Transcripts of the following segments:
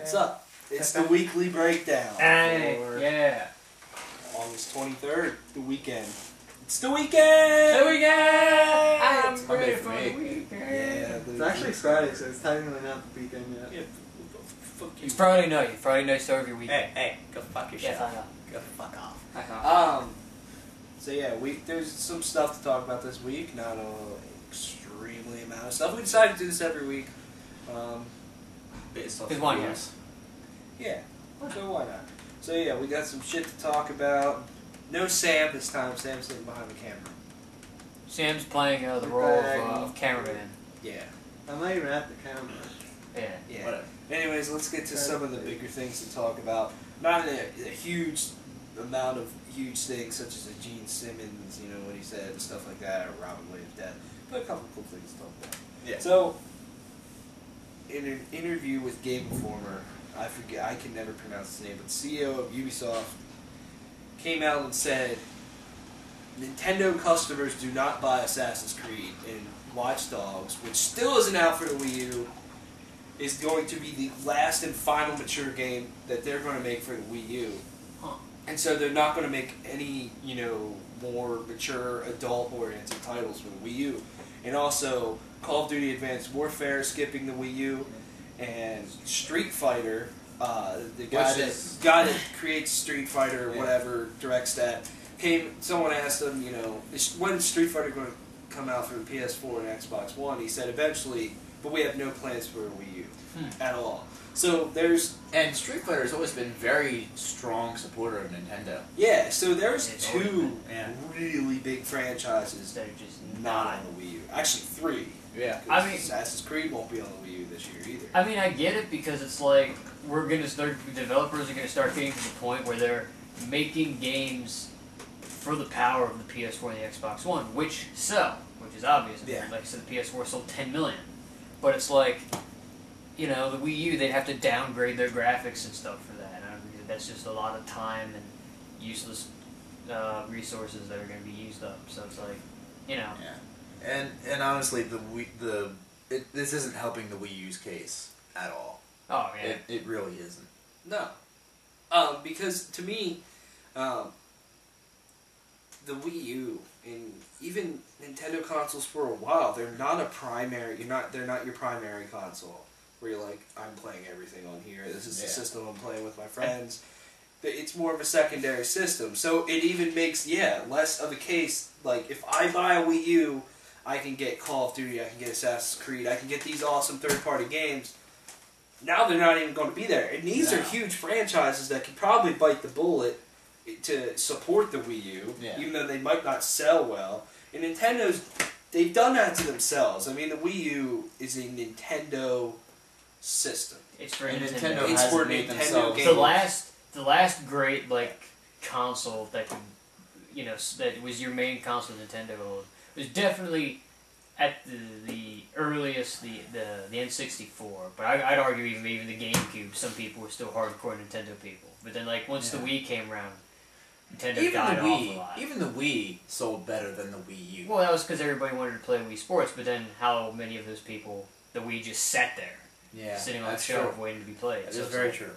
What's up? It's the weekly breakdown. Hey, for yeah. August 23rd, the weekend. It's the weekend! The weekend! I'm It's ready Monday for for the me. weekend. Yeah, It's actually Friday, so it's technically not the weekend yet. Yeah, fuck you. It's Friday night. Friday night start of your weekend. Hey, go fuck yourself. Yes, I know. Go fuck off. I know. So yeah, there's some stuff to talk about this week. Not an extremely amount of stuff. We decided to do this every week. Based off Because the why rules. not? Yeah, so why not? So yeah, we got some shit to talk about. No Sam this time. Sam's sitting behind the camera. Sam's playing the role of cameraman. Yeah. I'm not even at the camera. Yeah. Whatever. Anyways, let's get to some of the bigger things to talk about. Not a huge amount of huge things such as a Gene Simmons, you know, what he said and stuff like that, or Robin Williams' death, but a couple cool things to talk about. Yeah. So, in an interview with Game Informer, I forget, I can never pronounce his name, but the CEO of Ubisoft came out and said, Nintendo customers do not buy Assassin's Creed, and Watch Dogs, which still isn't out for the Wii U, is going to be the last and final mature game that they're going to make for the Wii U. Huh. And so they're not going to make any, you know, more mature, adult-oriented titles for the Wii U. And also, Call of Duty Advanced Warfare skipping the Wii U, and Street Fighter, the guy that creates Street Fighter or whatever, directs that, someone asked him, you know, when is Street Fighter going to come out for the PS4 and Xbox One? He said eventually, but we have no plans for a Wii U at all. So And Street Fighter has always been very strong supporter of Nintendo. Yeah, so there's It's two really big franchises They're just not on the Wii U. Actually, three. Yeah. I mean, Assassin's Creed won't be on the Wii U this year either. I mean, I get it because it's like developers are gonna start getting to the point where they're making games for the power of the PS4 and the Xbox One, which sell, which is obvious. Yeah. Like I said, the PS4 sold 10 million, but it's like, you know, the Wii U, they'd have to downgrade their graphics and stuff for that. And that's just a lot of time and useless resources that are going to be used up. So it's like, you know. Yeah. And honestly, this isn't helping the Wii U's case at all. Oh, yeah. It really isn't. No. Because to me, the Wii U and even Nintendo consoles for a while, they're not a primary. They're not your primary console where you're like, I'm playing everything on here. This is the system I'm playing with my friends. It's more of a secondary system. So it even makes less of a case. Like if I buy a Wii U, I can get Call of Duty, I can get Assassin's Creed, I can get these awesome third-party games. Now they're not even going to be there. And these are huge franchises that could probably bite the bullet to support the Wii U, even though they might not sell well. And they've done that to themselves. I mean, the Wii U is a Nintendo system. It's for And Nintendo. Nintendo hasn't made themselves. The last great console that could, you know, that was your main console Nintendo was definitely at the earliest the N64, but I'd argue even the GameCube. Some people were still hardcore Nintendo people, but then once the Wii came around, Nintendo died off a lot. Even the Wii sold better than the Wii U. Well, that was because everybody wanted to play Wii Sports, but then how many of those people, the Wii just sat there, sitting on the shelf waiting to be played. That is very true.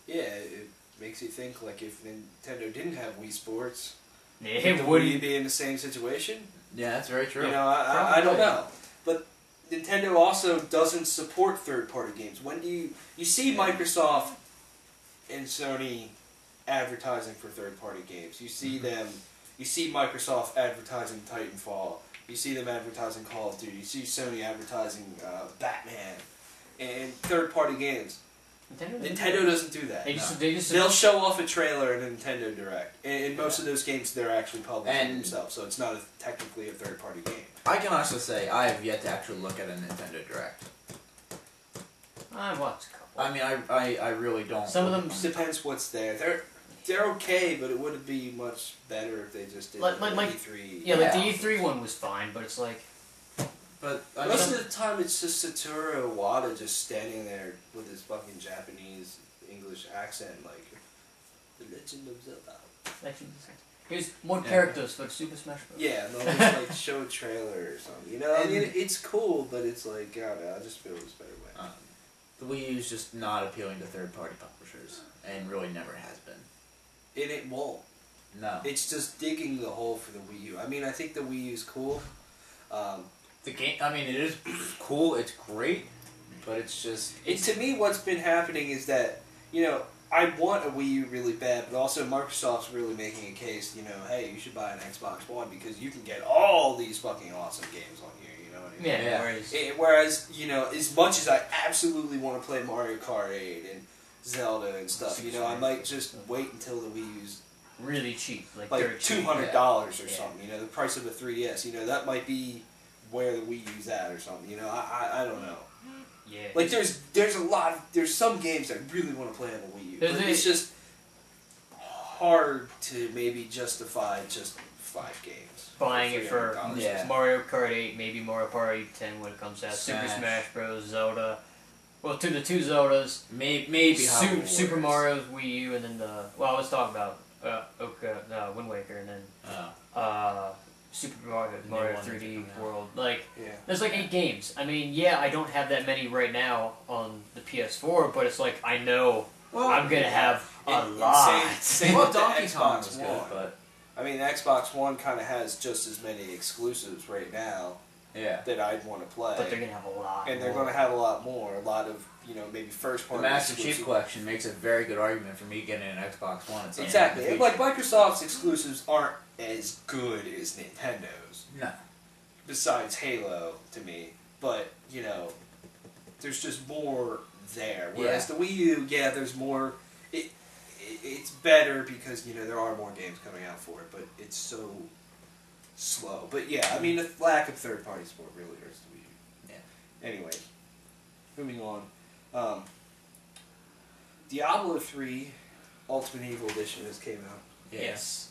Yeah, it makes you think like if Nintendo didn't have Wii Sports, would Wii be in the same situation? Yeah, that's very true. You know, I don't know. But Nintendo also doesn't support third-party games. When do you see Microsoft and Sony advertising for third-party games? You see them. You see Microsoft advertising Titanfall. You see them advertising Call of Duty. You see Sony advertising Batman and third-party games. Nintendo doesn't do that. They'll show off a trailer in a Nintendo Direct. And most of those games, they're actually publishing themselves, so it's not technically a third-party game. I can honestly say I have yet to actually look at a Nintendo Direct. I watched a couple. I mean, I really don't. Some of them depends what's there. They're okay, but it would be much better if they just did E3. Yeah, like the E3 one was fine, but it's like... But most of the time, it's just Satoru Iwata just standing there with his fucking Japanese English accent, like The Legend of Zelda. Here's more characters for Super Smash Bros. Yeah, and they'll just show a trailer or something. You know, I mean, it's cool, but it's like, I don't know, I just feel this better way. the Wii U is just not appealing to third-party publishers, and really never has been. And it won't. No. It's just digging the hole for the Wii U. I mean, I think the Wii U's cool. The game, I mean, it is cool, it's great, but it's just... To me, what's been happening is that, you know, I want a Wii U really bad, but also Microsoft's really making a case, you know, hey, you should buy an Xbox One because you can get all these fucking awesome games on here, you know what I mean? Yeah. Whereas, you know, as much as I absolutely want to play Mario Kart 8 and Zelda and stuff, you know, I might just wait until the Wii U's really cheap, like $200 or something, you know, the price of a 3DS, you know, that might be where the Wii U's at or something, you know, I don't know. Yeah. Like there's some games I really want to play on the Wii U, but it's just hard to maybe justify just 5 games. Buying it for Mario Kart 8, maybe Mario Party 10 when it comes out, Super Smash Bros, Zelda. Well, the 2 Zeldas, maybe Super Mario's Wii U, and then I was talking about Wind Waker, and then Super Mario 3D World. Like, there's like 8 games. I mean, yeah, I don't have that many right now on the PS4, but it's like I know I'm gonna have a lot. Same with the Donkey Kong Xbox was One. good, but I mean, the Xbox One kind of has just as many exclusives right now that I'd want to play. But they're gonna have a lot. And they're gonna have a lot more. A lot of, you know, maybe first party. The Master Chief Collection makes a very good argument for me getting an Xbox One. Exactly. And like Microsoft's exclusives aren't as good as Nintendo's. No. Besides Halo, to me, but you know, there's just more there. Whereas the Wii U, there's more. It's better because, you know, there are more games coming out for it, but it's so slow. But yeah, I mean, the lack of third-party support really hurts the Wii U. Yeah. Anyway, moving on. Diablo III Ultimate Evil Edition has came out. Yes.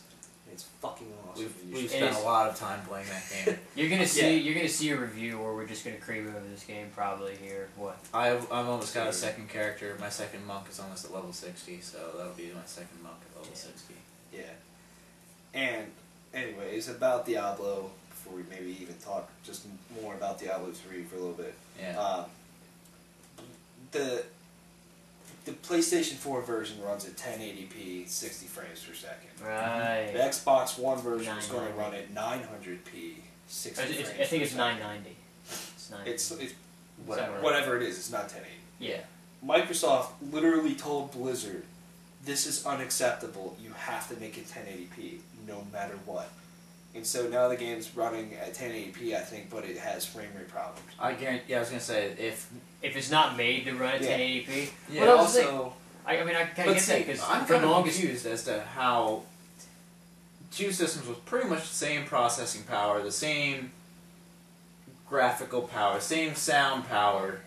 It's fucking awesome. We've spent a lot of time playing that game. You're gonna see a review where we're just gonna cream over this game probably here. What? I've almost got a second character. My second monk is almost at level 60, so that'll be my second monk at level 60. Yeah. And anyways, about Diablo, before we maybe even talk just more about Diablo 3 for a little bit. Yeah. The PlayStation 4 version runs at 1080p, 60 frames per second. Right. The Xbox One version is going to run at 900p, 60 frames per second. I think it's 990. It's 990. It's whatever it is, it's not 1080. Yeah. Microsoft literally told Blizzard, this is unacceptable, you have to make it 1080p, no matter what. And so now the game's running at 1080p, I think, but it has frame rate problems. I guarantee. Yeah, I was gonna say if it's not made to run at 1080p. Yeah. Well, also, I kind of get that because I'm kind of confused as to how 2 systems with pretty much the same processing power, the same graphical power, same sound power,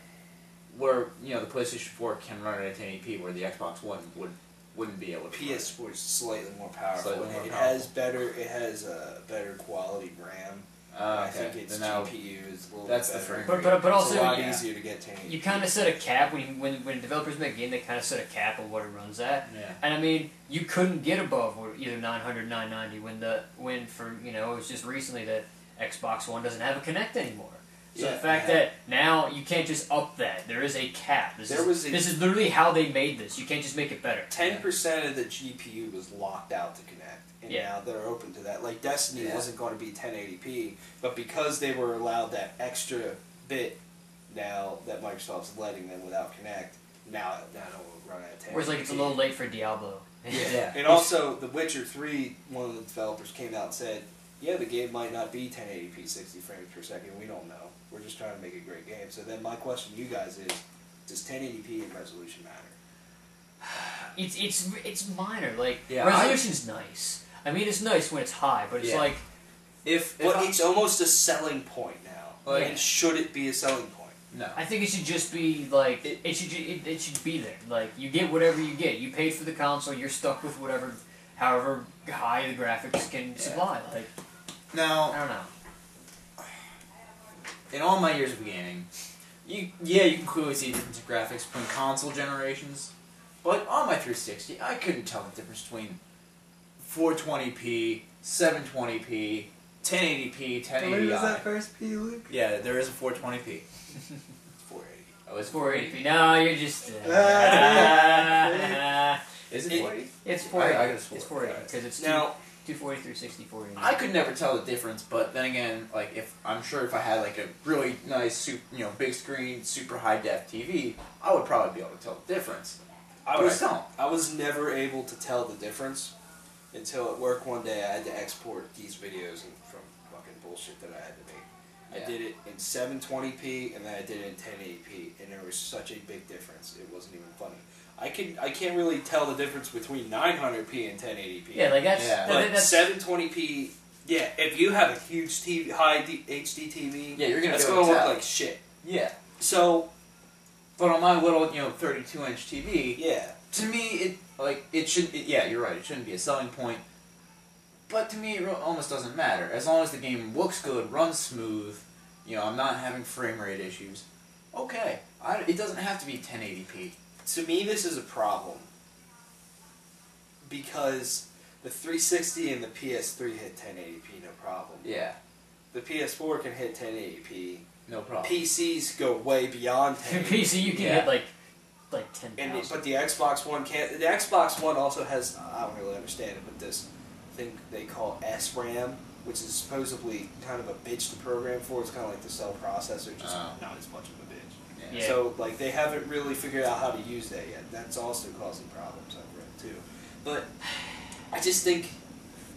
where the PlayStation 4 can run it at 1080p, where the Xbox One wouldn't be able to. PS4 is slightly more powerful. It has better quality RAM. I think its GPU is a little bit better. But also, it's a lot easier to get 1080p. You kind of set a cap when developers make a game. They kind of set a cap of what it runs at. Yeah. And I mean, you couldn't get above either 900, 990 it was just recently that Xbox One doesn't have a Kinect anymore. So the fact that now you can't just up that. There is a cap. This is literally how they made this. You can't just make it better. 10% of the GPU was locked out to Kinect, and now they're open to that. Like Destiny wasn't going to be 1080p, but because they were allowed that extra bit now that Microsoft's letting them without Kinect, now it will run at 1080p. Whereas it's a little late for Diablo. And also, The Witcher 3, one of the developers came out and said, the game might not be 1080p 60 frames per second. We don't know. We're just trying to make a great game. So then my question to you guys is, does 1080p and resolution matter? It's minor. Like, resolution's nice. I mean, it's nice when it's high, but it's like... it's almost a selling point now. And should it be a selling point? No. I think it should just be, like, it should be there. Like, you get whatever you get. You paid for the console, you're stuck with however high the graphics can supply. Like, now, I don't know. In all my years of gaming, you can clearly see difference in graphics between console generations, but on my 360, I couldn't tell the difference between 420p, 720p, 1080p, 1080i. What was that first P, Luke? Yeah, there is a 420p. 480. Oh, it's 480p. No, you're just. Is it 480? It's 480. I got It's 480 because it's Now 240 through 60, 480. I could never tell the difference, but then again, like if I had like a really nice, big screen, super high def TV, I would probably be able to tell the difference. I was never able to tell the difference until at work one day I had to export these videos from fucking bullshit that I had to make. Yeah. I did it in 720p and then I did it in 1080p, and there was such a big difference. It wasn't even funny. I can't really tell the difference between 900p and 1080p. Yeah, like that's. Yeah. But That's 720p, yeah, if you have a huge TV, HD TV, Yeah, you're gonna it's be gonna able to look tell. like shit. Yeah. So, But on my little, 32-inch TV, yeah. to me, yeah, you're right, it shouldn't be a selling point. But to me, it almost doesn't matter. As long as the game looks good, runs smooth, I'm not having frame rate issues, okay. It doesn't have to be 1080p. To me, this is a problem because the 360 and the PS3 hit 1080p, no problem. Yeah, The PS4 can hit 1080p. no problem. PCs go way beyond 1080p. PC, you can hit like 10,000. But the Xbox One can't. The Xbox One also has, I don't really understand it, but this thing they call SRAM, which is supposedly kind of a bitch to program for. It's kind of like the cell processor, just not as much of a bitch. Yeah. So, like, they haven't really figured out how to use that yet. That's also causing problems, I've read, too. But I just think,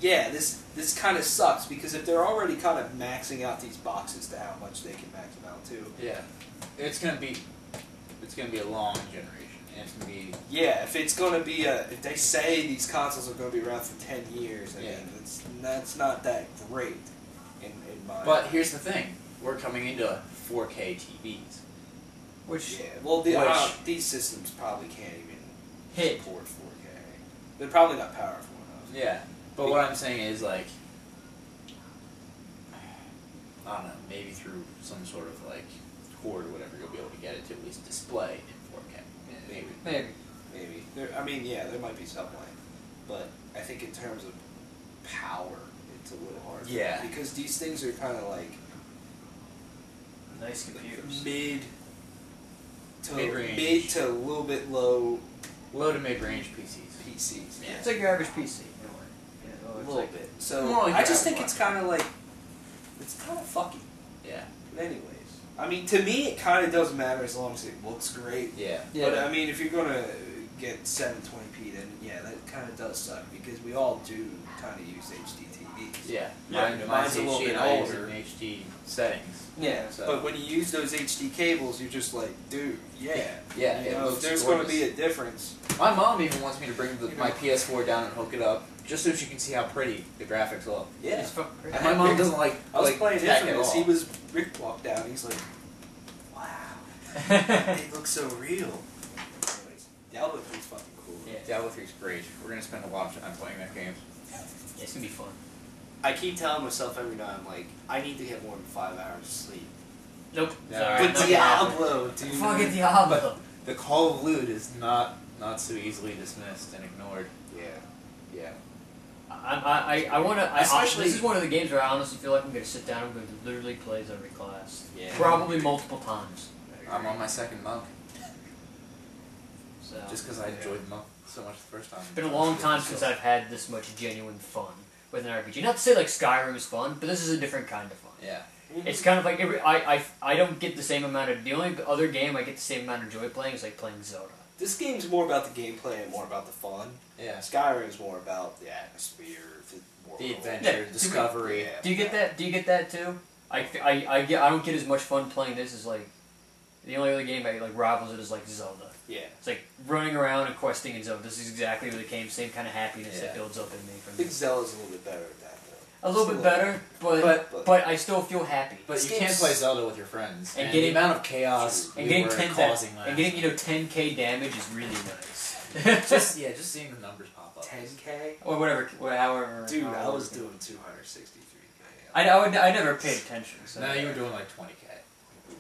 yeah, this kind of sucks, because if they're already kind of maxing out these boxes to how much they can max them out, too. Yeah, it's gonna be a long generation. And it's gonna be if they say these consoles are gonna be around for 10 years, I mean, that's not that great in my. But here's the thing: we're coming into 4K TVs. Which these systems probably can't even hit support 4K. They're probably not powerful enough. Yeah, but what I'm saying is, like, I don't know, maybe through some sort of like cord or whatever, you'll be able to get it to at least display in 4K. maybe. There might be some way, but I think in terms of power, it's a little hard. Yeah. Because these things are kind of like Nice computers. mid Mid-range. to a little bit low Low to mid-range PCs. PCs. It's like your average PC. A little bit. So More like I just your think it's kind of like fucky. Yeah. But anyways, I mean, to me, it kind of doesn't matter as long as it looks great. Yeah. But I mean, if you're gonna get 720p, then yeah, that kind of does suck, because we all do kind of use HD TVs. Yeah. Mine's a little HD bit and I use older. it in HD settings. Yeah, So. but when you use those HD cables, you're just like, dude, yeah. Yeah, You it know, looks if there's gorgeous. going to be a difference. My mom even wants me to bring my PS4 down and hook it up, just so she can see how pretty the graphics look. Yeah. It's fucking great. And my mom doesn't like. I was like playing tech at Infamous. all. Rick walked down. He's like, wow, it looks so real. Anyways, Diablo 3's fucking cool. Yeah. Diablo 3's great. We're gonna spend a lot of time playing that game. Yeah, it's gonna be fun. I keep telling myself every night, I'm like, I need to get more than 5 hours of sleep. Nope. No. Sorry. But not Diablo, dude. Fucking Diablo. The Call of Loot is not so easily dismissed and ignored. Yeah. I want to. Especially- This is one of the games where I honestly feel like I'm going to sit down. I'm going to literally play as every class. Yeah. Probably multiple times. I'm on my second monk, So, just because I enjoyed monk so much the first time. It's been a long time since I've had this much genuine fun with an RPG. Not to say like Skyrim is fun, but this is a different kind of fun. Yeah. It's kind of like I don't get the same amount of the only other game I get the same amount of joy playing is like playing Zelda. This game's more about the gameplay and more about the fun. Yeah. Skyrim's more about the atmosphere, the world. The adventure, Yeah, discovery. Yeah. Do you get that? Do you get that too? I don't get as much fun playing this as like the only other game I like rivals it is like Zelda. Yeah. It's like running around and questing in Zelda. This is exactly what it came. Same kind of happiness that Yeah. builds up in me I from think this. Zelda's a little bit better at that, though. A little bit better, but I still feel happy. But This you can't game's- play Zelda with your friends. And And, getting- the amount of chaos And we getting were 10 causing last. and getting 10k damage is really nice. just seeing the numbers pop up. 10K? Or whatever, however. Dude, I however- was doing 263K. I never paid attention. So. No, you were doing like 20K.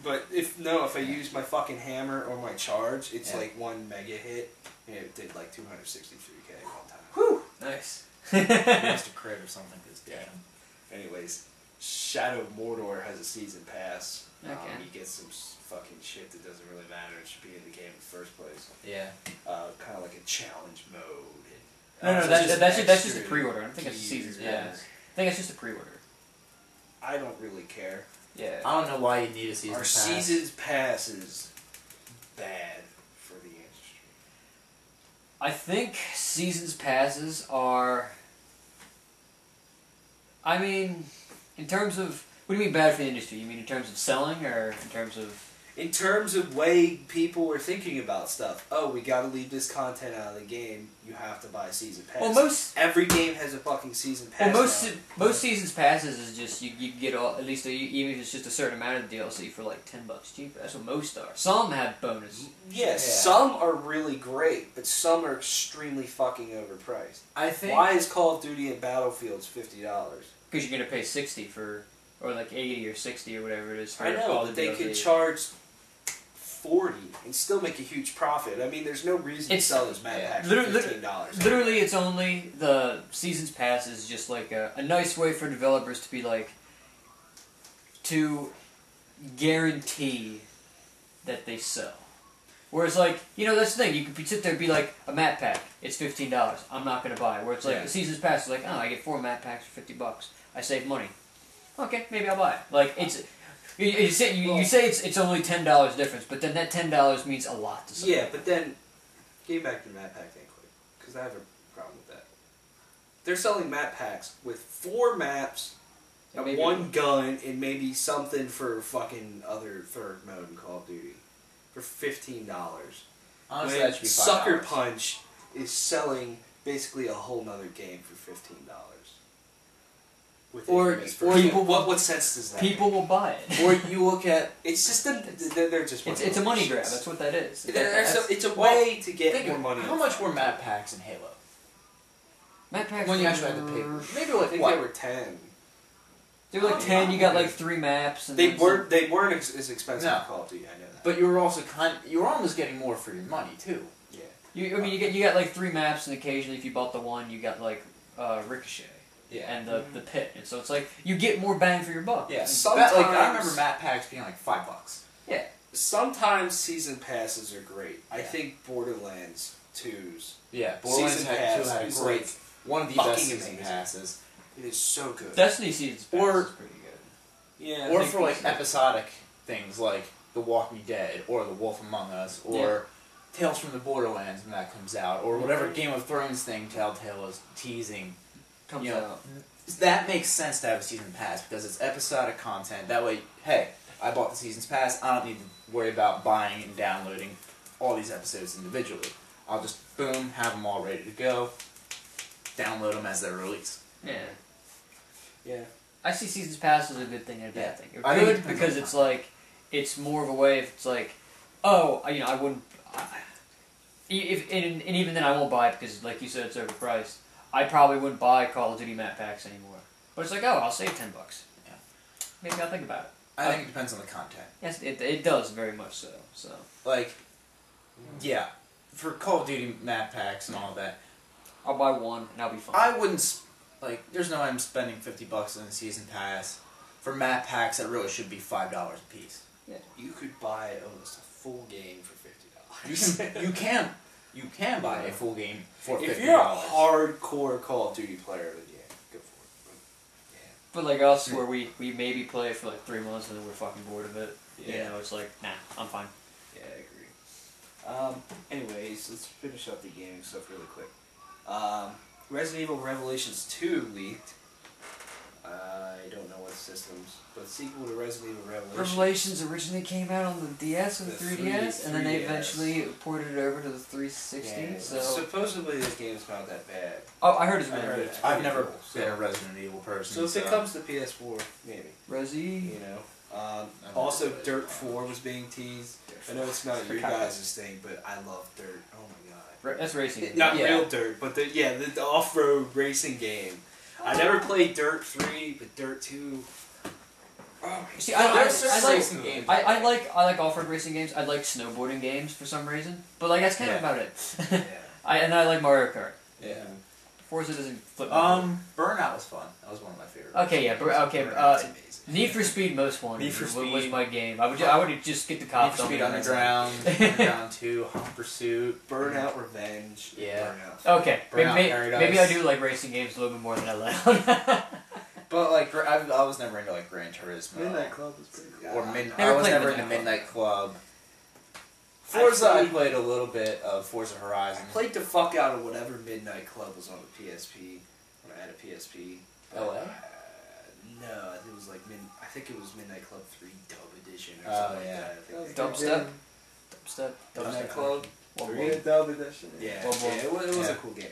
But if I use my fucking hammer or my charge, it's like 1 mega hit, and it did like 263K one time. Whew, nice. You must have crit or something. Cause Yeah. Anyways, Shadow of Mordor has a season pass. Okay. You get some fucking shit that doesn't really matter. It should be in the game in the first place. Yeah. Kind of like a challenge mode. No, So that's just a extra pre-order. I don't think it's a season's gear. pass. I think it's just a pre-order. I don't really care. Yeah. I don't know why you need a season Our pass. season's pass is bad for the industry. I think seasons passes are. I mean, in terms of what do you mean bad for the industry? You mean in terms of selling or in terms of? In terms of way people were thinking about stuff, oh, we gotta leave this content out of the game. You have to buy a season pass. Well, every game has a fucking season pass. Well, now. most seasons passes is just you get all at least even if it's just a certain amount of DLC for like $10 cheaper. That's what most are. Some have bonus. Yes, some are really great, but some are extremely fucking overpriced. I think. Why is Call of Duty and Battlefield's $50? Because you're gonna pay $60 for, or like $80 or $60 or whatever it is. For I know, all but the they DLC. could charge $40 and still make a huge profit. I mean, there's no reason to sell those map packs for $15. Literally, it's only the seasons pass is just like a nice way for developers to be like to guarantee that they sell. Whereas, like, you know, that's the thing. You could sit there and be like, a map pack, it's $15. I'm not going to buy it. Where it's like, the season's pass is like, oh, I get 4 map packs for $50. I save money. Okay, maybe I'll buy it. Like, it's... You say it's only $10 difference, but then that $10 means a lot to someone. Yeah, but then, getting back to the map pack thing quick, because I have a problem with that. They're selling map packs with 4 maps, and 1 gun, and maybe something for fucking other third mode in Call of Duty for $15. Honestly, when that should be $5. Sucker Punch is selling basically a whole nother game for $15. What sense does that People make? will buy it. Or you look at... It's just they're just... It's a money grab. That's what that is. It's a way to get more money. How much were map packs in Halo? Map packs When you actually had to pay. Maybe like they were 10. They were like 10. You got like 3 maps. And they weren't as expensive as Call of Duty. I know that. But you were also you were almost getting more for your money too. Yeah. I mean, you got like 3 maps, and occasionally, if you bought the one, you got like Ricochet. Yeah. And the pit, and so it's like you get more bang for your buck. Yeah. Sometimes, like I remember map packs being like $5. Yeah. Sometimes season passes are great. I think Borderlands 2's Borderlands season had pass a is great like one of the fucking best season amazing. passes. It is so good. Destiny seasons pass is pretty good. Yeah. Or for like episodic things like The Walking Dead or The Wolf Among Us or Tales from the Borderlands when that comes out or whatever Game of Thrones thing Telltale is teasing comes out. That makes sense to have a season pass because it's episodic content. That way, hey, I bought the season's pass. I don't need to worry about buying and downloading all these episodes individually. I'll just boom, have them all ready to go. Download them as they're released. Yeah. Yeah. I see seasons pass as a good thing and a bad thing. It's I think good because it's like it's more of a way. If it's like, oh, you know, I wouldn't. And even then, I won't buy it because, like you said, it's overpriced. I probably wouldn't buy Call of Duty map packs anymore. But it's like, oh, I'll save $10. Yeah. Maybe I'll think about it. I think it depends on the content. Yes, it does very much so. So like, yeah, for Call of Duty map packs and all that, I'll buy one and I'll be fine. I wouldn't like. There's no way I'm spending $50 on a season pass for map packs that really should be $5 a piece. Yeah. You could buy almost a full game for $50. You can buy a full game for $50. If you're a hardcore Call of Duty player, then yeah, go for it. But like us, where we maybe play it for like 3 months and then we're fucking bored of it. You know, it's like, nah, I'm fine. Yeah, I agree. Anyways, let's finish up the gaming stuff really quick. Resident Evil Revelations 2 leaked. I don't know what systems, but sequel to Resident Evil Revelations originally came out on the DS and The 3DS, and then they 3DS. eventually ported it over to the 360. Yeah, so supposedly this game's not that bad. oh, I heard it's I really heard good. it's I've pretty never cool, been a Resident Evil person. So if it comes to PS4, maybe. Resi. You know. Also, Dirt 4 was being teased. I know it's not your guys' thing, but I love Dirt. Oh my god. That's racing. Not real Dirt, but the off-road racing game. I never played Dirt 3, but Dirt 2. Oh, See, I like off-road racing games. I like snowboarding games for some reason, but like that's kind of about it. Yeah. And I like Mario Kart. Yeah. Forza doesn't flip. Burnout was fun. That was one of my favorites. Okay, yeah, okay. It's amazing. Need for Speed Most Wanted Need for was Speed. my game. I would just get the cops. Need for Speed on me. Underground, Underground 2, Hot Pursuit. Burnout Revenge. Yeah. Burnout. Okay, Burnout maybe Paradise. I do like racing games a little bit more than I let on. But like, I was never into like Gran Turismo. Midnight Club was pretty cool. Or Never I was played never Midnight into Club. Midnight Club. Forza, I Actually- played a little bit of Forza Horizon. I played the fuck out of whatever Midnight Club was on the PSP. When I had a PSP. LA? No, it was like I think it was Midnight Club 3 Dub Edition or Oh, something yeah. like that. That was a Dubstep? good Dubstep. Midnight Club. Whoa, game. whoa. Yeah, Dub Edition. Yeah, Well, yeah, it was yeah. a cool game.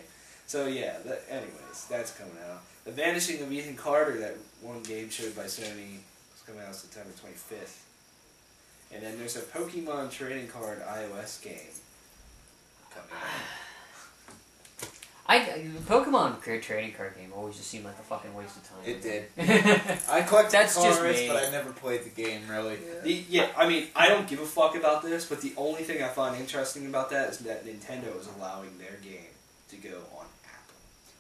So yeah, anyways, that's coming out. The Vanishing of Ethan Carter, that one game showed by Sony, is coming out September 25th. And then there's a Pokemon trading card iOS game coming out. Pokemon trading card game always just seemed like a fucking waste of time. It did. That's I collected just cards, me. but I never played the game really. I mean, I don't give a fuck about this, but the only thing I find interesting about that is that Nintendo is allowing their game to go on Apple.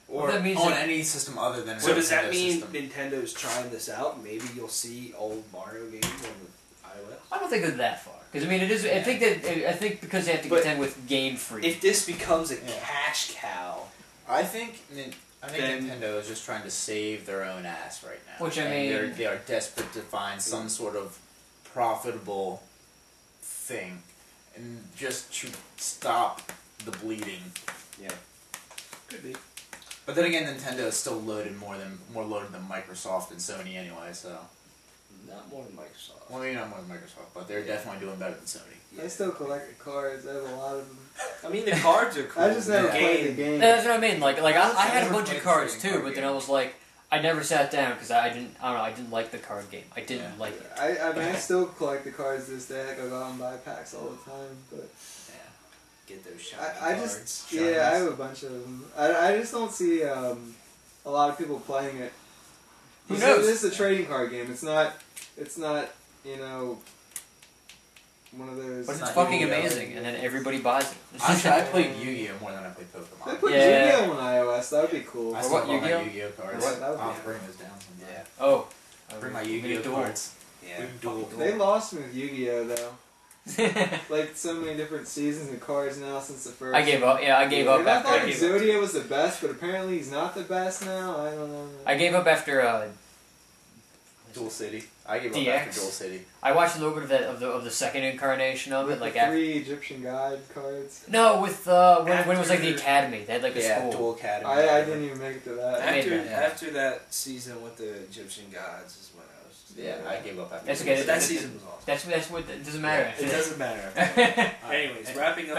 Or That means on that- any system other than So does that Nintendo mean system. Nintendo's trying this out? Maybe you'll see old Mario games on the iOS? I don't think it's that far because I mean it is. I think because they have to But contend with Game Freak. If this becomes a Yeah. cash cow, I think Then- Nintendo is just trying to save their own ass right now. Which, I And mean- they are desperate to find some sort of profitable thing, and just to stop the bleeding. yeah, could be. But then again, Nintendo is still more loaded than Microsoft and Sony anyway. So, Not more than Microsoft. well, maybe not more than Microsoft, but they're definitely doing better than Sony. I still collect the cards. I have a lot of them. I mean, the cards are cool. I just never Yeah. played the game. That's what I mean. Like I had a never bunch played of the cards trading too, card but then game. I was like, I never sat down because I didn't like the card game. I didn't Yeah. like it. I mean, I still collect the cards to this day. Like, I go out and buy packs all the time. But Get those shiny I cards. just, yeah, I have a bunch of them. I just don't see a lot of people playing it. Who This knows? is a trading card game. It's not, one of those. But it's not fucking Yu-Gi-Oh. amazing, and then everybody buys it. Honestly, I played Yu-Gi-Oh more than I played They Pokemon. put Yeah. Yu-Gi-Oh on iOS. That would be cool. I Or still what, have all my Yu-Gi-Oh? Yu-Gi-Oh cards. Or what? That would I'll be- bring those down sometime. Yeah. Oh, Bring my we're gonna Yu-Gi-Oh duel. cards. Yeah. We duel. They lost me with Yu-Gi-Oh though. Like so many different seasons of cards now since the first. I gave up. Yeah, I gave up And I after. thought I gave up. Exodia was the best, but apparently he's not the best now. I don't know. I gave up after. Duel City. I gave up DX? after Duel City. I watched a little bit of that of the second incarnation of With it, like the after. 3 Egyptian God cards. No, with when it was like the academy, they had like a Yeah, school. Duel Academy. I didn't even make it to that. I made that. After that season with the Egyptian gods is when I was. Yeah, I gave up after That's Duel okay, But City. that season was awesome. That's what it doesn't matter. It doesn't matter. Anyways, wrapping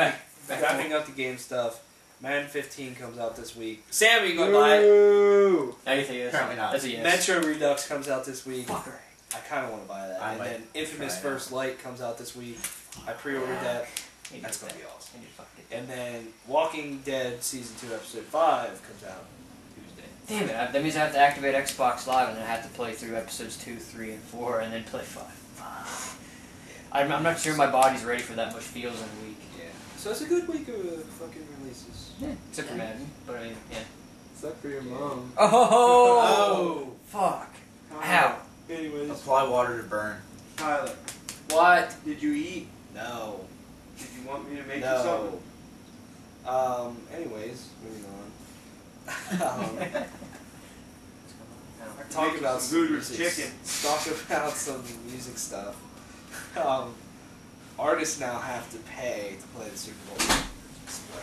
up the game stuff. Madden 15 comes out this week. Sam, are you going to buy it? Woo! I think yes. Apparently not. That's a yes. Metro Redux comes out this week. Fucker. I kind of want to buy that. I And might then Infamous try it First Light comes out this week. I pre-ordered that. That's going to be awesome. I need to fucking get And then Walking Dead Season 2 Episode 5 comes out Tuesday. Damn it! That means I have to activate Xbox Live and then I have to play through episodes 2, 3, and 4, and then play 5. I'm not sure my body's ready for that much feels in a week. Yeah. So it's a good week of fucking releases. Yeah. Except for Madden, but I mean, yeah. Except for your mom. Oh! Fuck! Ow! Anyways. Apply water to burn. Tyler, What? did you eat? No. Did you want me to make you something? No. Anyways, moving on. Talk Make you about some Hooters music. chicken. Talk about some music stuff. Artists now have to pay to play the Super Bowl. Display.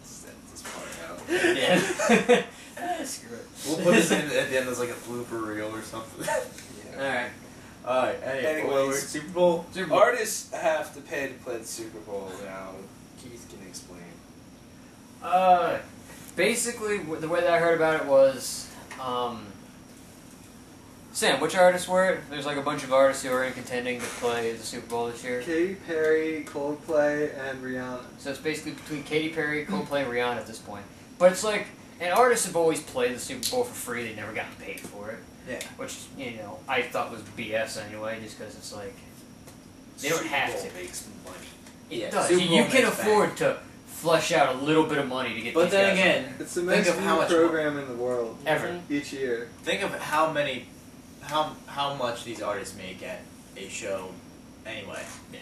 Set this part out. Yeah. Screw it. We'll put this in at the end as like a blooper reel or something. Yeah. Alright. Alright, Anyways. Super Bowl. Super Bowl. Artists have to pay to play the Super Bowl now. Keith can explain. Basically, the way that I heard about it was, Sam, which artists were it? There's like a bunch of artists who are in contending to play the Super Bowl this year. Katy Perry, Coldplay, and Rihanna. So it's basically between Katy Perry, Coldplay, and Rihanna at this point. But it's like, And artists have always played the Super Bowl for free. They never gotten paid for it. Yeah. Which, I thought was BS anyway, just because it's like, they don't have Super Bowl to. makes money. It Yeah, does. Super You Bowl can makes afford to flush out a little bit of money to get But these then guys again, It's the think most of how viewed much program in the world ever. each year. think of how much these artists make at a show anyway Yeah.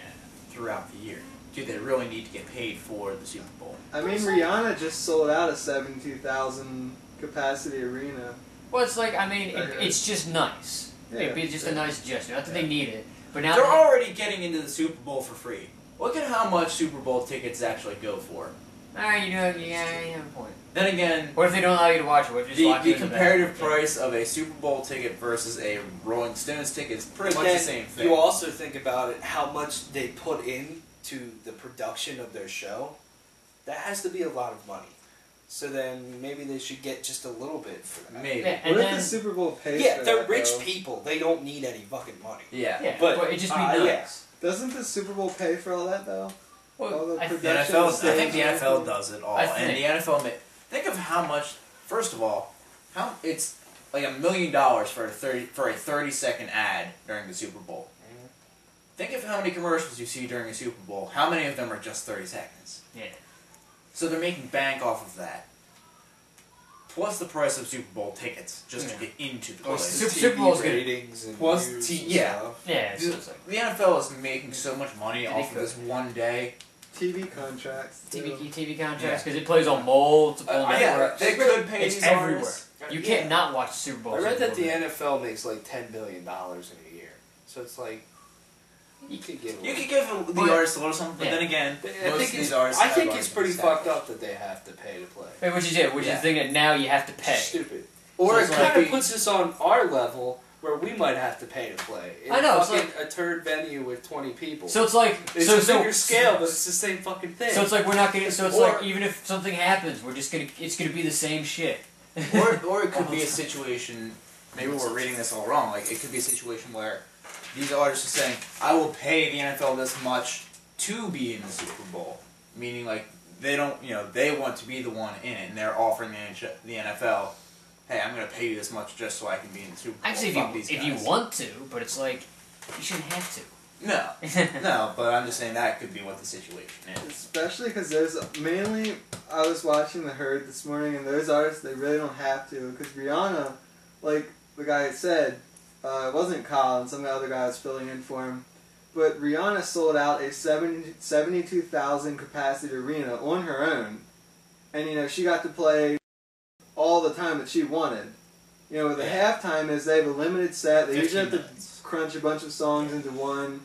throughout the year. Do they really need to get paid for the Super Bowl? I mean, Rihanna just sold out a 72,000 capacity arena. Well, it's like, it's just nice. Yeah. It'd be just a nice gesture. Not that they need it, but now They're already getting into the Super Bowl for free. Look at how much Super Bowl tickets actually go for. Alright, you have a point. Then again, What if they don't allow you to watch it? What if they just lock the you in the comparative back? price of a Super Bowl ticket versus a Rolling Stones ticket is pretty But much the then same thing. You also think about it, how much they put into the production of their show. That has to be a lot of money. So then maybe they should get just a little bit for that. Maybe. Yeah, and What if then, the Super Bowl pays Yeah, for they're that, rich though? people. They don't need any fucking money. Yeah. yeah, but, but it just be yeah. nice. Doesn't the Super Bowl pay for all that, though? All Well, the I The production NFL, of I think the stage and NFL everything? does it all, I and the NFL. Think of how much. First of all, how it's like $1 million for a 30-second ad during the Super Bowl. Mhm. Think of how many commercials you see during a Super Bowl. How many of them are just 30 seconds? Yeah. So they're making bank off of that. Plus the price of Super Bowl tickets just to Yeah. get into the Plus place. Super Bowl's good. ratings and Plus views T- and yeah. stuff. Yeah, so it's like The NFL is making so much money Yeah, off they of this one day. TV contracts. too. TV contracts, because it plays on multiple Yeah, networks. they could pay It's these everywhere. artists. You Yeah. can't not watch the Super Bowl. I read that the Super Bowl. NFL makes like $10 billion in a year. So it's like, you could give You away. could give the But- artists a little something, but yeah. then again, I most think of these it's, artists I have think already it's been pretty established. fucked up that they have to pay to play. Wait, which is it? Which Yeah. is the thing that now you have to It's pay. stupid. Or So it it could kind of be- puts us on our level where we might have to pay to play. In I know, it's fucking a turd venue with 20 people. So it's like it's so a bigger scale, but it's the same fucking thing. So it's like we're not gonna. So it's Or- like even if something happens, we're just gonna. It's gonna be the same shit. or it could be a situation. Maybe we're reading this all wrong. Like it could be a situation where these artists are saying, "I will pay the NFL this much to be in the Super Bowl," meaning like they don't, they want to be the one in it, and they're offering the NFL, "Hey, I'm going to pay you this much just so I can be in the Super Bowl." Actually, Fuck these if you guys. want to, but it's like you shouldn't have to. No, no, but I'm just saying that could be what the situation is. Especially because there's mainly, I was watching The Herd this morning, and those artists, they really don't have to. Because Rihanna, like the guy said, it wasn't Colin, some other guy was filling in for him, but Rihanna sold out a 72,000 capacity arena on her own. And, she got to play all the time that she wanted. With the halftime is they have a limited set, they usually have to crunch a bunch of songs into one,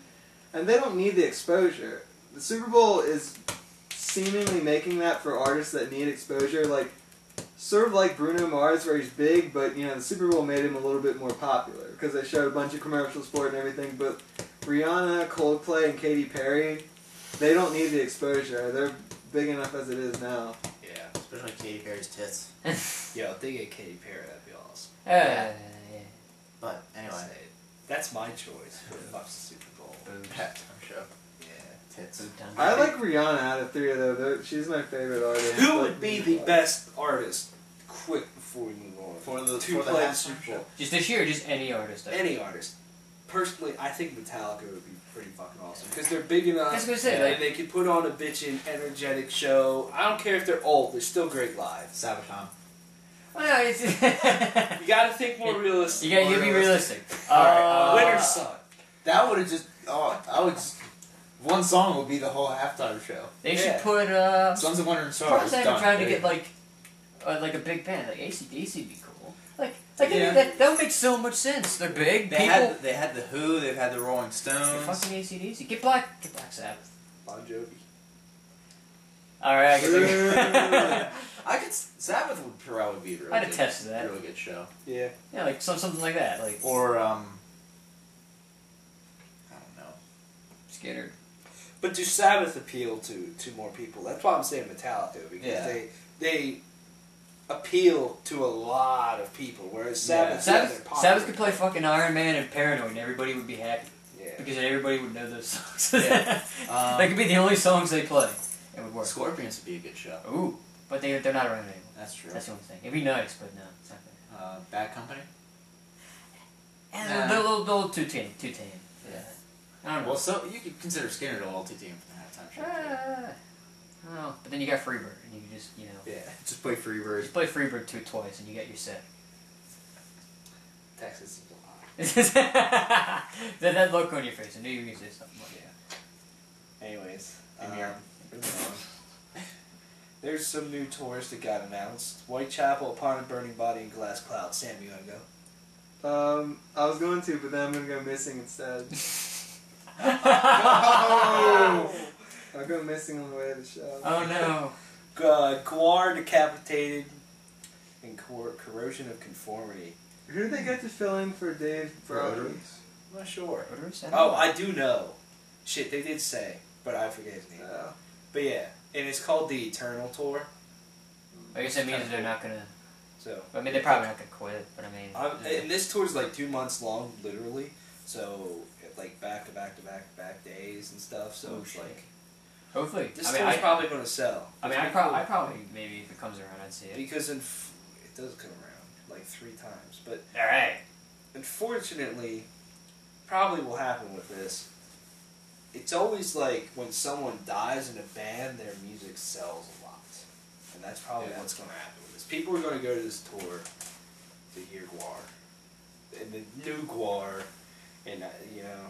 and they don't need the exposure. The Super Bowl is seemingly making that for artists that need exposure, sort of like Bruno Mars, where he's big, but the Super Bowl made him a little bit more popular because they showed a bunch of commercials for it and everything. But Rihanna, Coldplay, and Katy Perry, they don't need the exposure. They're big enough as it is now. yeah. Especially Katy Perry's tits. Yo, if they get Katy Perry, that'd be awesome. Yeah. But anyway, That's my choice for the Super Bowl. pet show. Yeah. Tits. I like Rihanna out of three, though. She's my favorite artist. Who would be the best artist? Quick before we move on. For the to play the Super Bowl. Just this year, or just any artist. Any artist. Personally, I think Metallica would be pretty fucking awesome because they're big enough. I was gonna say, and like- they could put on a bitchin' energetic show. I don't care if they're old; they're still great live. Sabaton. Well, no, it's You gotta think more realistic. you gotta be realistic. Alright, Winter's Sun. That would have just. Oh, I would just. One song would be the whole halftime show. They should Yeah. put Sons of Winter and Probably Stars. they're Done. trying to There you get go. like a big band, like AC/DC would be cool. Yeah. That would make so much sense. They're big. They People. had the Who. They've had the Rolling You're Stones. fucking AC/DC. Get Black Sabbath. Bon Jovi. All right, I guess. I could. Sabbath would probably be a really I'd good, attest to that. really good show. Yeah. Yeah, like something like that. Like Or I don't know. Skinner. But do Sabbath appeal to more people? That's why I'm saying Metallica because Yeah. they appeal to a lot of people, whereas Sabbath, they're popular. Sabbath could play fucking Iron Man and Paranoid, and everybody would be happy Yeah. because everybody would know those songs. Yeah. That could be the only songs they play. It would work. Scorpions would be a good show. Ooh, But they're not around anymore. That's true. That's the only thing. It'd be nice, but no, it's not good. Bad Company? And they're a little too tame. Yeah. I don't know. Well, so you could consider Skinner a little too tame for the halftime show. I don't know. But then you got Freebird, and you can just, Yeah, just play Freebird. Just play Freebird twice, and you get your set. Texas is a lot. that look on your face, I knew you were going to say something like that. Anyways, moving on. There's some new tours that got announced. Whitechapel, Upon a Burning Body, and Glass Cloud. Sam, you wanna go? I was going to, but then I'm gonna go missing instead. Oh! I'll go missing on the way to the show. Oh no. Guar Decapitated and Corrosion of Conformity. Who did they get to fill in for Dave Brody? I'm not sure. Mordors? Oh, I do know. Shit, they did say, but I forget his name. Yeah. But yeah, and it's called the Eternal Tour. I guess that means they're not gonna. So I mean, they're probably not gonna quit, but I mean. and this tour's like 2 months long, literally. So like back to back days and stuff. So it's like Hopefully. this tour's probably going to sell. I mean, I probably maybe if it comes around, I'd see it. Because it does come around like 3 times, but All right. unfortunately, probably will happen with this. It's always like when someone dies in a band, their music sells a lot. And that's probably what's going to happen with this. People are going to go to this tour to hear Guar. And the new Guar. And,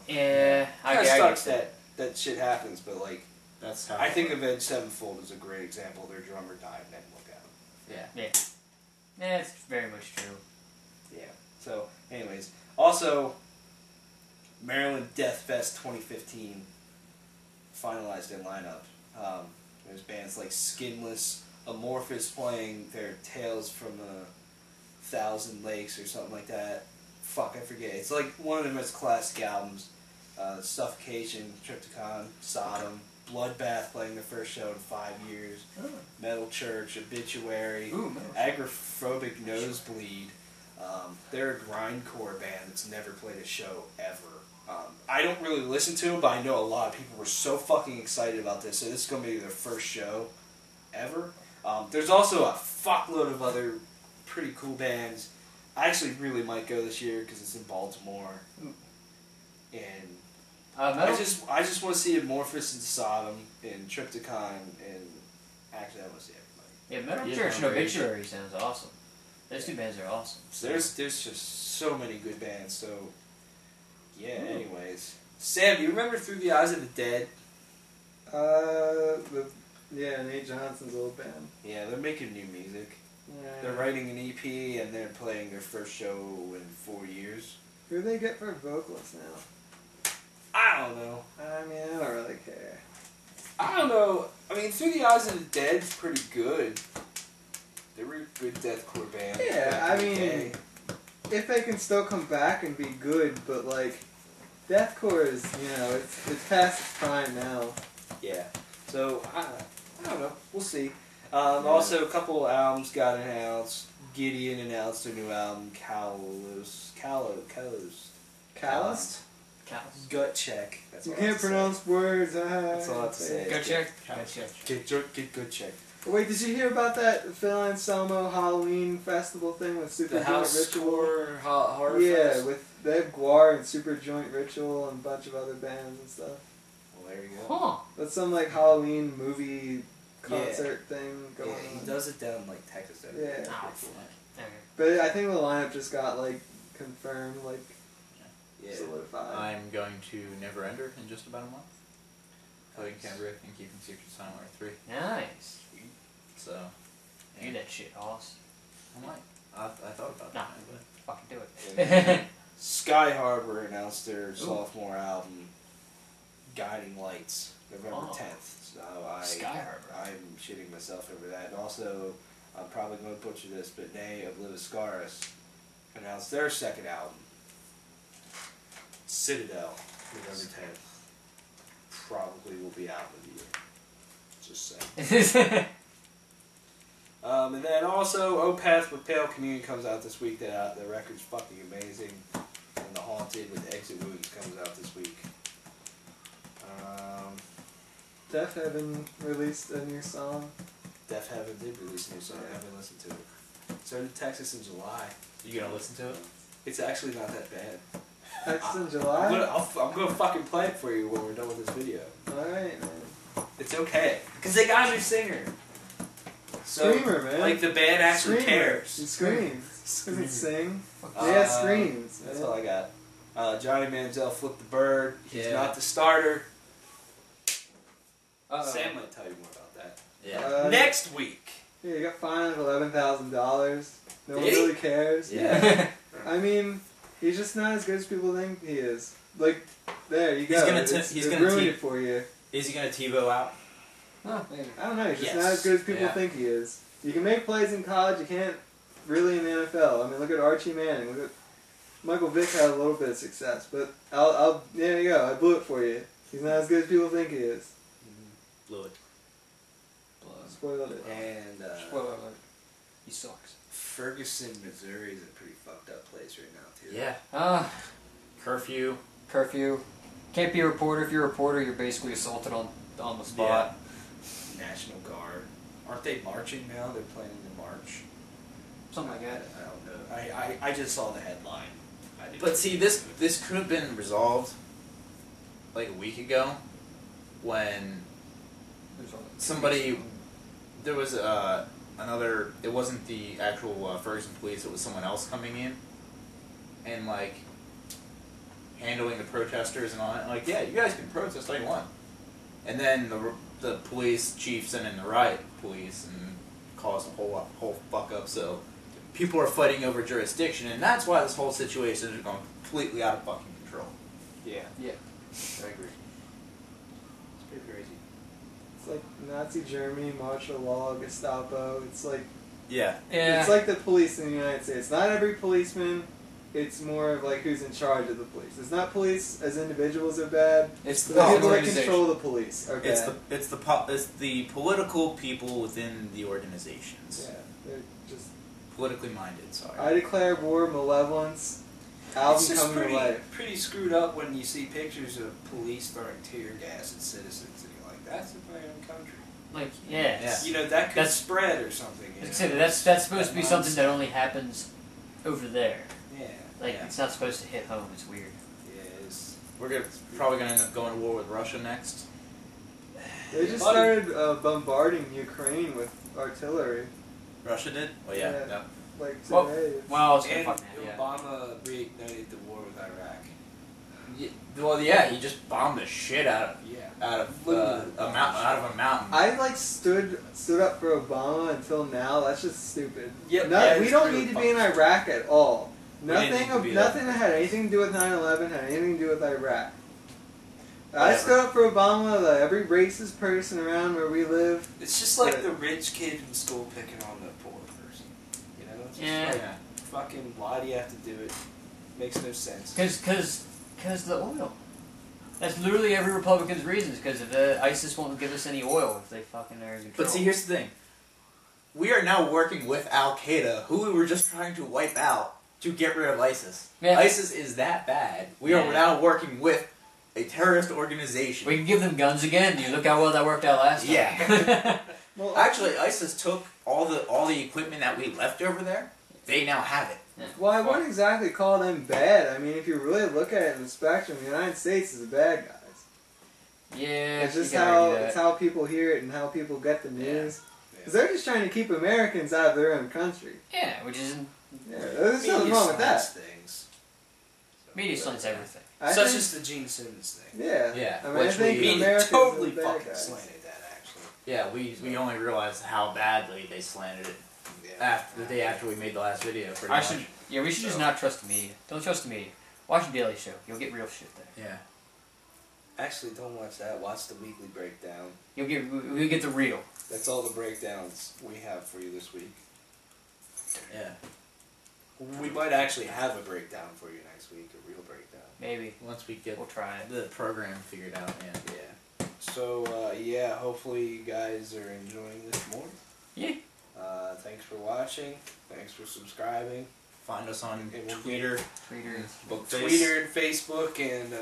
Yeah, it kind of sucks that shit happens, but like, That's how I think Avenged Sevenfold is a great example. Their drummer died and didn't look out. Yeah. Yeah, it's very much true. Yeah. So, anyways. Also, Maryland Death Fest 2015 finalized their lineup. There's bands like Skinless, Amorphous playing their Tales from a Thousand Lakes or something like that. Fuck, I forget. It's like one of the most classic albums. Suffocation, Triptychon, Sodom, Bloodbath playing their first show in 5 years. Oh. Metal Church, Obituary, Ooh, Metal Agoraphobic Nosebleed. They're a grindcore band that's never played a show ever. I don't really listen to them, but I know a lot of people were so fucking excited about this. So this is going to be their first show ever. There's also a fuckload of other pretty cool bands. I actually really might go this year because it's in Baltimore. And I just want to see Amorphous and Sodom and Triptychon and actually I want to see everybody. Yeah, Metal Church and Obituary sounds awesome. Those 2 bands are awesome. So there's just so many good bands. So yeah. Anyways, Sam, do you remember Through the Eyes of the Dead? Nate Johnson's old band. Yeah, they're making new music. Yeah. They're writing an EP and they're playing their first show in 4 years. Who do they get for vocalists now? I don't know. I mean, I don't really care. I don't know. I mean, Through the Eyes of the Dead is pretty good. They were a good deathcore band. Yeah, I mean, if they can still come back and be good, but like, deathcore is, it's past its prime now. Yeah. So, I don't know. We'll see. Also, a couple albums got announced. Gideon announced their new album, Calloused. Gut Check. That's You all I have can't to pronounce words. That's all I have to say. Go check. Get Gut Check. Wait, did you hear about that Phil Anselmo Halloween festival thing with Super The Joint House Ritual? Score Horror Yeah, Fest? they have Guar and Super Joint Ritual and a bunch of other bands and stuff. Well, there you go. Huh. That's some like Halloween movie concert thing going Yeah, on. he does it down like Texas. Yeah. Oh, fuck. Okay. But I think the lineup just got like confirmed, like Yeah. solidified. I'm going to Neverender in just about a month. Playing Cambric and Keeping Secrets Silent 3. Nice. So, Do that shit, Hoss. I might. I thought about Nah. that, but Fucking do it. Sky Harbor announced their sophomore album, Guiding Lights, November 10th. So Sky Harbor. I'm shitting myself over that. And also, I'm probably going to butcher this, but Nay of Liviscaris announced their second album, Citadel, November 10th. Probably will be out in the year. Just saying. And then also, Opeth with Pale Communion comes out this week. The record's fucking amazing. And The Haunted with Exit Wounds comes out this week. Death Heaven released a new song. Def Heaven did release a new song. I haven't listened to it. So did Texas in July. You gonna listen to it? It's actually not that bad. Texas in July? I'm gonna fucking play it for you when we're done with this video. Alright, man. It's okay. Because they got a new singer. So, Screamer, man. Like, the band actually Screamer. cares. He screams. Doesn't sing. Uh, Yeah, screams. That's man. all I got. Johnny Manziel flipped the bird. He's Yeah. not the starter. Uh-oh. Sam might tell you more about that. Yeah. Next week. Yeah, you got fined $11,000. No one Did he? really cares. Yeah. I mean, he's just not as good as people think he is. Like, there you go. He's gonna It's gonna ruined tee- it for you. Is he gonna TiVo out? Huh, maybe. I don't know. He's just Yes. not as good as people Yeah. think he is. You can make plays in college. You can't really in the NFL. I mean, look at Archie Manning. Look at Michael Vick had a little bit of success, but there you go. I blew it for you. He's not as good as people think he is. Blew it. Spoiled it. And Spoiler alert. He sucks. Ferguson, Missouri is a pretty fucked up place right now, too. Yeah. Curfew. Curfew. Can't be a reporter. If you're a reporter, you're basically assaulted on the spot. National Guard. Aren't they marching now? They're planning to march. Something like that. I don't know. I just saw the headline. I didn't But see, this could have been resolved like a week ago when somebody, there was another, it wasn't the actual Ferguson police, it was someone else coming in and like handling the protesters and all that. Like, yeah, you guys can protest all you want. And then the police chief sent in the riot police and caused a whole fuck up. So people are fighting over jurisdiction, and that's why this whole situation is going completely out of fucking control. Yeah. Yeah. I agree. It's pretty crazy. It's like Nazi Germany, martial law, Gestapo. It's like Yeah. it's like the police in the United States. Not every policeman. It's more of like who's in charge of the police. It's not police as individuals are bad. It's The the people that organization. control the police are bad. It's the political people within the organizations. Yeah, they're just. Politically minded. Sorry. I declare war, malevolence, album It's just coming to life. pretty screwed up when you see pictures of police throwing tear gas at citizens and you're like, that's in my own country. Like, yeah. Yeah. You know, that could That's- spread or something. You Like I know? said, that's supposed to be something that only happens over there. Yeah. Like, Yeah. it's not supposed to hit home. It's weird. Yeah, it's... We're probably gonna end up going to war with Russia next. They just Buddy. started bombarding Ukraine with artillery. Russia did? Oh yeah. Yeah. Yeah. Like Well, today. Well, it's gonna And fucking yeah. Obama reignited the war with Iraq. Well, yeah, he just bombed the shit out Yeah. of Literally. a mountain. I like stood up for Obama until now. That's just stupid. Yep, No, yeah, we it's don't true. need to be in Iraq at all. We didn't need to be there. Nothing that had anything to do with 9/11 had anything to do with Iraq. I Whatever. stood up for Obama. Like every racist person around where we live. It's just like But- the rich kid in school picking on the poor person. You know? It's just Yeah. like, Yeah. fucking, why do you have to do it? Makes no sense. Cause the oil. That's literally every Republican's reasons. Because if ISIS won't give us any oil, if they fucking are in control. But see, here's the thing. We are now working with Al Qaeda, who we were just trying to wipe out to get rid of ISIS. Yeah. ISIS is that bad. We are Yeah. now working with a terrorist organization. We can give them guns again. You look how well that worked out last time. Yeah. Well, Actually, ISIS took all the equipment that we left over there. They now have it. well, I wouldn't exactly call them bad. I mean, if you really look at it in the spectrum, the United States is the bad guys. Yeah. It's just you can argue it's that. how people hear it and how people get the news. Because they're just trying to keep Americans out of their own country. Yeah, which isn't Yeah, there's nothing Media wrong with slants that. Things. media slants everything. I Such think- as the Gene Simmons thing. Yeah. Yeah, I mean, which I think we- Americans totally are the bad fucking guys. slanted that, actually. Yeah, we only realized how badly they slanted it after the day after we made the last video. Pretty I much. should. Yeah, we should just not trust the media. Don't trust the media. Watch the Daily Show. You'll get real shit there. Yeah. Actually, don't watch that. Watch the weekly breakdown. You'll get the real. That's all the breakdowns we have for you this week. Yeah. We might actually have a breakdown for you next week, a real breakdown. Maybe Once we get we'll try it. the program figured out, yeah. Yeah. So, yeah, hopefully you guys are enjoying this more. Yeah. Thanks for watching. Thanks for subscribing. Find us on Okay, we'll Twitter, Readers. Bookface. Twitter and Facebook, and,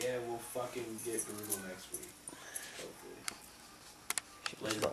yeah, we'll fucking get brutal next week. Hopefully. Later.